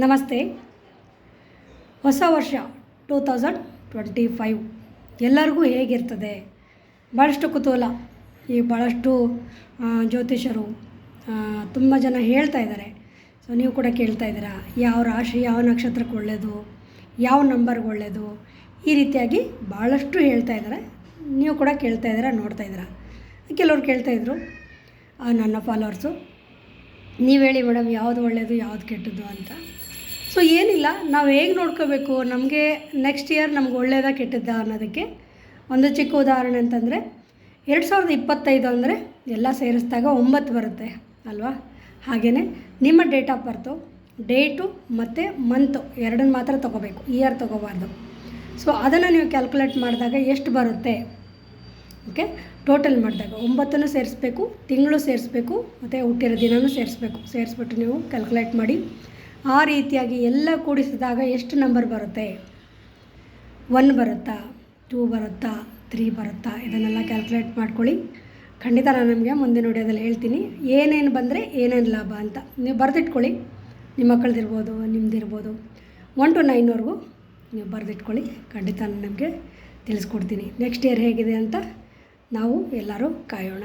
ನಮಸ್ತೆ. ಹೊಸ ವರ್ಷ 2025 ಎಲ್ಲರಿಗೂ ಹೇಗಿರ್ತದೆ? ಭಾಳಷ್ಟು ಕುತೂಹಲ. ಈ ಭಾಳಷ್ಟು ಜ್ಯೋತಿಷರು ತುಂಬ ಜನ ಹೇಳ್ತಾ ಇದ್ದಾರೆ. ಸೊ ನೀವು ಕೂಡ ಕೇಳ್ತಾ ಇದ್ದೀರಾ, ಯಾವ ರಾಶಿ ಯಾವ ನಕ್ಷತ್ರಕ್ಕೆ ಒಳ್ಳೆಯದು, ಯಾವ ನಂಬರ್ಗೆ ಒಳ್ಳೆಯದು, ಈ ರೀತಿಯಾಗಿ ಭಾಳಷ್ಟು ಹೇಳ್ತಾ ಇದ್ದಾರೆ. ನೀವು ಕೂಡ ಕೇಳ್ತಾ ಇದ್ದೀರಾ, ನೋಡ್ತಾ ಇದ್ದೀರಾ. ಕೆಲವ್ರು ಕೇಳ್ತಾಯಿದ್ರು, ನನ್ನ ಫಾಲೋವರ್ಸು, ನೀವು ಹೇಳಿ ಮೇಡಮ್ ಯಾವುದು ಒಳ್ಳೆಯದು ಯಾವುದು ಕೆಟ್ಟದ್ದು ಅಂತ. ಸೊ ಏನಿಲ್ಲ, ನಾವು ಹೇಗೆ ನೋಡ್ಕೋಬೇಕು, ನಮಗೆ ನೆಕ್ಸ್ಟ್ ಇಯರ್ ನಮ್ಗೆ ಒಳ್ಳೆಯದಾ ಕೆಟ್ಟದ್ದಾ ಅನ್ನೋದಕ್ಕೆ ಒಂದು ಚಿಕ್ಕ ಉದಾಹರಣೆ ಅಂತಂದರೆ 2025 ಅಂದರೆ ಎಲ್ಲ ಸೇರಿಸಿದಾಗ 9 ಬರುತ್ತೆ ಅಲ್ವಾ. ಹಾಗೆಯೇ ನಿಮ್ಮ ಡೇಟ್ ಆಫ್ ಬರ್ತು, ಡೇಟು ಮತ್ತು ಮಂತು ಎರಡನ್ನು ಮಾತ್ರ ತೊಗೋಬೇಕು, ಇಯರ್ ತೊಗೋಬಾರ್ದು. ಸೊ ಅದನ್ನು ನೀವು ಕ್ಯಾಲ್ಕುಲೇಟ್ ಮಾಡಿದಾಗ ಎಷ್ಟು ಬರುತ್ತೆ, ಓಕೆ, ಟೋಟಲ್ ಮಾಡಿದಾಗ 9 ಸೇರಿಸ್ಬೇಕು, ತಿಂಗಳು ಸೇರಿಸ್ಬೇಕು, ಮತ್ತು ಹುಟ್ಟಿರೋ ದಿನವೂ ಸೇರಿಸ್ಬಿಟ್ಟು ನೀವು ಕ್ಯಾಲ್ಕುಲೇಟ್ ಮಾಡಿ. ಆ ರೀತಿಯಾಗಿ ಎಲ್ಲ ಕೂಡಿಸಿದಾಗ ಎಷ್ಟು ನಂಬರ್ ಬರುತ್ತೆ, 1 ಬರುತ್ತಾ, 2 ಬರುತ್ತಾ, 3 ಬರುತ್ತಾ, ಇದನ್ನೆಲ್ಲ ಕ್ಯಾಲ್ಕುಲೇಟ್ ಮಾಡ್ಕೊಳ್ಳಿ. ಖಂಡಿತ ನಾನು ನಿಮಗೆ ಮುಂದಿನ ವಿಡಿಯೋದಲ್ಲಿ ಹೇಳ್ತೀನಿ ಏನೇನು ಬಂದರೆ ಏನೇನು ಲಾಭ ಅಂತ. ನೀವು ಬರೆದಿಟ್ಕೊಳ್ಳಿ, ನಿಮ್ಮ ಮಕ್ಕಳದಿರ್ಬೋದು, ನಿಮ್ಮದಿರ್ಬೋದು, 1 to 9ವರೆಗೂ ನೀವು ಬರೆದಿಟ್ಕೊಳ್ಳಿ. ಖಂಡಿತ ನಾನು ನಿಮಗೆ ತಿಳಿಸ್ಕೊಡ್ತೀನಿ ನೆಕ್ಸ್ಟ್ ಇಯರ್ ಹೇಗಿದೆ ಅಂತ. ನಾವು ಎಲ್ಲರೂ ಕಾಯೋಣ.